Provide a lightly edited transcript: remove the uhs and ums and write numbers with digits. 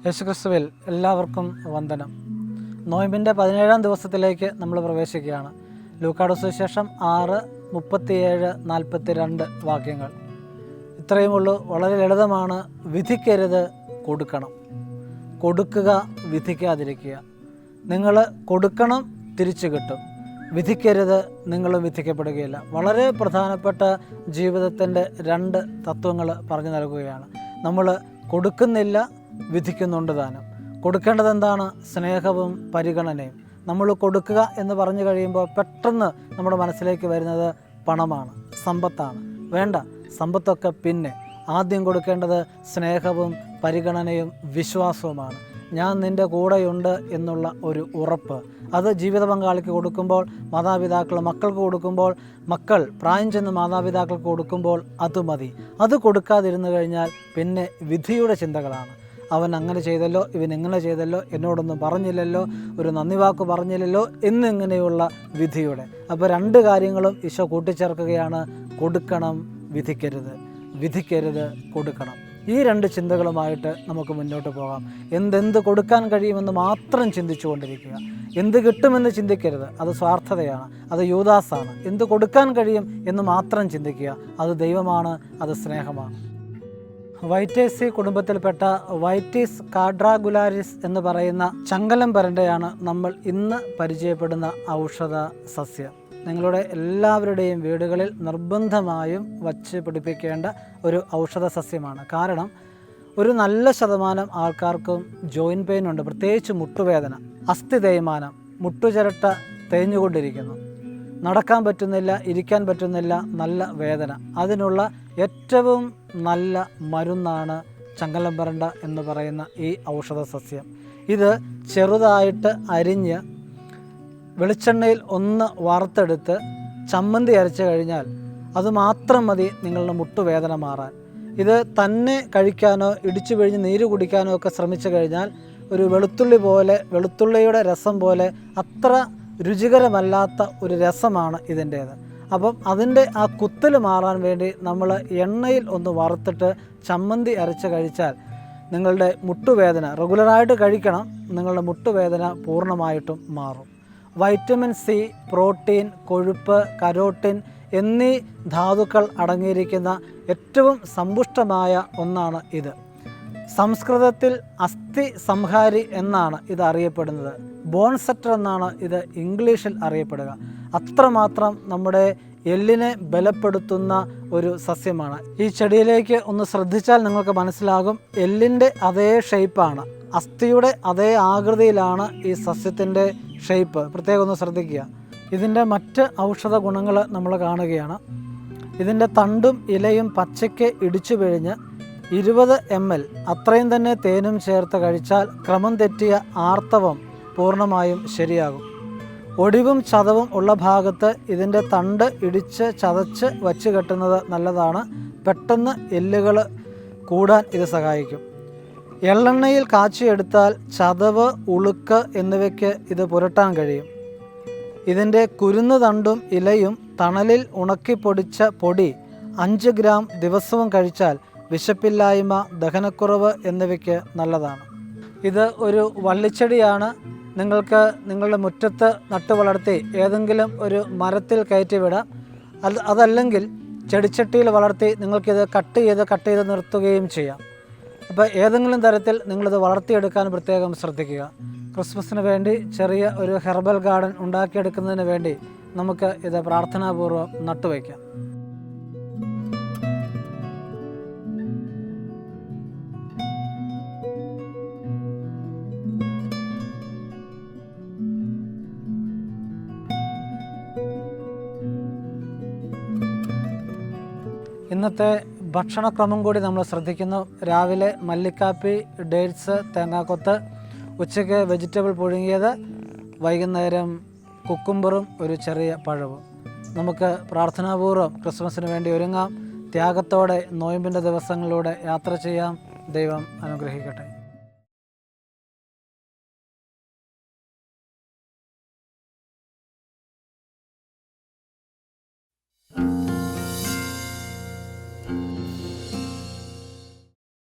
യേശുക്രിസ്തുവിൽ എല്ലാവർക്കും വന്ദനം. നോയമ്പിൻ്റെ 17-ാം ദിവസത്തിലേക്ക് നമ്മൾ പ്രവേശിക്കുകയാണ്. ലൂക്കായുടെ സുവിശേഷം 6:37-42 വാക്യങ്ങൾ. ഇത്രയുമുള്ളൂ. വളരെ ലളിതമാണ്. വിധിക്കരുത്, കൊടുക്കണം. കൊടുക്കുക, വിധിക്കാതിരിക്കുക. നിങ്ങൾ കൊടുക്കണം, തിരിച്ചു കിട്ടും. വിധിക്കരുത്, നിങ്ങളും വിധിക്കപ്പെടുകയില്ല. വളരെ പ്രധാനപ്പെട്ട ജീവിതത്തിൻ്റെ 2 തത്വങ്ങൾ പറഞ്ഞു നൽകുകയാണ്. നമ്മൾ കൊടുക്കുന്നില്ല, വിധിക്കുന്നുണ്ട് താനും. കൊടുക്കേണ്ടത് എന്താണ്? സ്നേഹവും പരിഗണനയും. നമ്മൾ കൊടുക്കുക എന്ന് പറഞ്ഞു കഴിയുമ്പോൾ പെട്ടെന്ന് നമ്മുടെ മനസ്സിലേക്ക് വരുന്നത് പണമാണ്, സമ്പത്താണ്. വേണ്ട, സമ്പത്തൊക്കെ പിന്നെ. ആദ്യം കൊടുക്കേണ്ടത് സ്നേഹവും പരിഗണനയും വിശ്വാസവുമാണ്. ഞാൻ നിൻ്റെ കൂടെയുണ്ട് എന്നുള്ള ഒരു ഉറപ്പ്. അത് ജീവിത പങ്കാളിക്ക് കൊടുക്കുമ്പോൾ, മക്കൾക്ക് കൊടുക്കുമ്പോൾ, മക്കൾ പ്രായം ചെന്ന് മാതാപിതാക്കൾക്ക് കൊടുക്കുമ്പോൾ അത് മതി. അത് കൊടുക്കാതിരുന്നു കഴിഞ്ഞാൽ പിന്നെ വിധിയുടെ ചിന്തകളാണ്. അവൻ അങ്ങനെ ചെയ്തല്ലോ, ഇവൻ ഇങ്ങനെ ചെയ്തല്ലോ, എന്നോടൊന്നും പറഞ്ഞില്ലല്ലോ, ഒരു നന്ദി വാക്ക് പറഞ്ഞില്ലല്ലോ എന്നിങ്ങനെയുള്ള വിധിയുടെ. അപ്പോൾ 2 കാര്യങ്ങളും ഈശോ കൂട്ടിച്ചേർക്കുകയാണ്. കൊടുക്കണം, വിധിക്കരുത്. വിധിക്കരുത്, കൊടുക്കണം. ഈ 2 ചിന്തകളുമായിട്ട് നമുക്ക് മുന്നോട്ട് പോകാം. എന്തെന്ത് കൊടുക്കാൻ കഴിയുമെന്ന് മാത്രം ചിന്തിച്ചു കൊണ്ടിരിക്കുക. എന്ത് കിട്ടുമെന്ന് ചിന്തിക്കരുത്, അത് സ്വാർത്ഥതയാണ്, അത് യൂദാസാണ്. എന്ത് കൊടുക്കാൻ കഴിയും എന്ന് മാത്രം ചിന്തിക്കുക. അത് ദൈവമാണ്, അത് സ്നേഹമാണ്. വൈറ്റേസി കുടുംബത്തിൽപ്പെട്ട വൈറ്റിസ് കാഡ്രാഗുലാരിസ് എന്ന് പറയുന്ന ചങ്കലം പരണ്ടയാണ് നമ്മൾ ഇന്ന് പരിചയപ്പെടുന്ന ഔഷധ സസ്യം. നിങ്ങളുടെ എല്ലാവരുടെയും വീടുകളിൽ നിർബന്ധമായും വച്ച് പിടിപ്പിക്കേണ്ട ഒരു ഔഷധ സസ്യമാണ്. കാരണം ഒരു നല്ല ശതമാനം ആൾക്കാർക്കും ജോയിൻറ്റ് പെയിൻ ഉണ്ട്, പ്രത്യേകിച്ച് മുട്ടുവേദന, അസ്ഥി തേയ്മാനം, മുട്ടുചിരട്ട തേഞ്ഞുകൊണ്ടിരിക്കുന്നു, നടക്കാൻ പറ്റുന്നില്ല, ഇരിക്കാൻ പറ്റുന്നില്ല, നല്ല വേദന. അതിനുള്ള ഏറ്റവും നല്ല മരുന്നാണ് ചങ്കലം പരണ്ട എന്ന് പറയുന്ന ഈ ഔഷധ സസ്യം. ഇത് ചെറുതായിട്ട് അരിഞ്ഞ് വെളിച്ചെണ്ണയിൽ ഒന്ന് വറുത്തെടുത്ത് ചമ്മന്തി അരച്ച് കഴിഞ്ഞാൽ അതുമാത്രം മതി നിങ്ങളുടെ മുട്ടുവേദന മാറാൻ. ഇത് തന്നെ കഴിക്കാനോ ഇടിച്ചു പിഴിഞ്ഞ് നീര് കുടിക്കാനോ ഒക്കെ ശ്രമിച്ചു കഴിഞ്ഞാൽ ഒരു വെളുത്തുള്ളിയുടെ രസം പോലെ അത്ര രുചികരമല്ലാത്ത ഒരു രസമാണ് ഇതിൻ്റേത്. അപ്പം അതിൻ്റെ ആ കുത്തൽ മാറാൻ വേണ്ടി നമ്മൾ എണ്ണയിൽ ഒന്ന് വറുത്തിട്ട് ചമ്മന്തി അരച്ച് കഴിച്ചാൽ നിങ്ങളുടെ മുട്ടുവേദന, റെഗുലറായിട്ട് കഴിക്കണം, നിങ്ങളുടെ മുട്ടുവേദന പൂർണ്ണമായിട്ടും മാറും. വൈറ്റമിൻ സി, പ്രോട്ടീൻ, കൊഴുപ്പ്, കരോട്ടിൻ എന്നീ ധാതുക്കൾ അടങ്ങിയിരിക്കുന്ന ഏറ്റവും സമ്പുഷ്ടമായ ഒന്നാണ് ഇത്. സംസ്കൃതത്തിൽ അസ്ഥി സംഹാരി എന്നാണ് ഇത് അറിയപ്പെടുന്നത്. ബോൺ സെറ്റർ എന്നാണ് ഇത് ഇംഗ്ലീഷിൽ അറിയപ്പെടുക. അത്രമാത്രം നമ്മുടെ എല്ലിനെ ബലപ്പെടുത്തുന്ന ഒരു സസ്യമാണ്. ഈ ചെടിയിലേക്ക് ഒന്ന് ശ്രദ്ധിച്ചാൽ നിങ്ങൾക്ക് മനസ്സിലാകും, എല്ലിൻ്റെ അതേ ഷേപ്പാണ്, അസ്ഥിയുടെ അതേ ആകൃതിയിലാണ് ഈ സസ്യത്തിൻ്റെ ഷേപ്പ്. പ്രത്യേകം ഒന്ന് ശ്രദ്ധിക്കുക. ഇതിൻ്റെ മറ്റ് ഔഷധ ഗുണങ്ങൾ നമ്മൾ കാണുകയാണ്. ഇതിൻ്റെ തണ്ടും ഇലയും പച്ചയ്ക്ക് ഇടിച്ചു പിഴിഞ്ഞ് 20 ml അത്രയും തന്നെ തേനും ചേർത്ത് കഴിച്ചാൽ ക്രമം തെറ്റിയ ആർത്തവം പൂർണ്ണമായും ശരിയാകും. ഒടിവും ചതവും ഉള്ള ഭാഗത്ത് ഇതിൻ്റെ തണ്ട് ഇടിച്ച് ചതച്ച് വച്ച് കെട്ടുന്നത് നല്ലതാണ്. പെട്ടെന്ന് എല്ലുകൾ കൂടാൻ ഇത് സഹായിക്കും. എള്ളെണ്ണയിൽ കാച്ചിയെടുത്താൽ ചതവ്, ഉളുക്ക് എന്നിവയ്ക്ക് ഇത് പുരട്ടാൻ കഴിയും. ഇതിൻ്റെ കുരുന്ന് തണ്ടും ഇലയും തണലിൽ ഉണക്കിപ്പൊടിച്ച പൊടി 5 ഗ്രാം ദിവസവും കഴിച്ചാൽ വിശപ്പില്ലായ്മ, ദഹനക്കുറവ് എന്നിവയ്ക്ക് നല്ലതാണ്. ഇത് ഒരു വള്ളിച്ചെടിയാണ്. നിങ്ങൾക്ക് നിങ്ങളുടെ മുറ്റത്ത് നട്ടു വളർത്തി ഏതെങ്കിലും ഒരു മരത്തിൽ കയറ്റിവിടാം. അതല്ലെങ്കിൽ ചെടിച്ചട്ടിയിൽ വളർത്തി നിങ്ങൾക്കിത് കട്ട് ചെയ്ത് നിർത്തുകയും ചെയ്യാം. അപ്പോൾ ഏതെങ്കിലും തരത്തിൽ നിങ്ങളിത് വളർത്തിയെടുക്കാൻ പ്രത്യേകം ശ്രദ്ധിക്കുക. ക്രിസ്മസിന് വേണ്ടി ചെറിയ ഒരു ഹെർബൽ ഗാർഡൻ ഉണ്ടാക്കിയെടുക്കുന്നതിന് വേണ്ടി നമുക്ക് ഇത് പ്രാർത്ഥനാപൂർവ്വം നട്ടുവയ്ക്കാം. ഇന്നത്തെ ഭക്ഷണക്രമം കൂടി നമ്മൾ ശ്രദ്ധിക്കുന്നു. രാവിലെ മല്ലിക്കാപ്പി, ഡേറ്റ്സ്, തേങ്ങാക്കൊത്ത്, ഉച്ചയ്ക്ക് വെജിറ്റബിൾ പുഴുങ്ങിയത്, വൈകുന്നേരം കുക്കുംബറും ഒരു ചെറിയ പഴവും. നമുക്ക് പ്രാർത്ഥനാപൂർവ്വം ക്രിസ്മസിന് വേണ്ടി ഒരുങ്ങാം. ത്യാഗത്തോടെ നോയമ്പിൻ്റെ ദിവസങ്ങളിലൂടെ യാത്ര ചെയ്യാം. ദൈവം അനുഗ്രഹിക്കട്ടെ.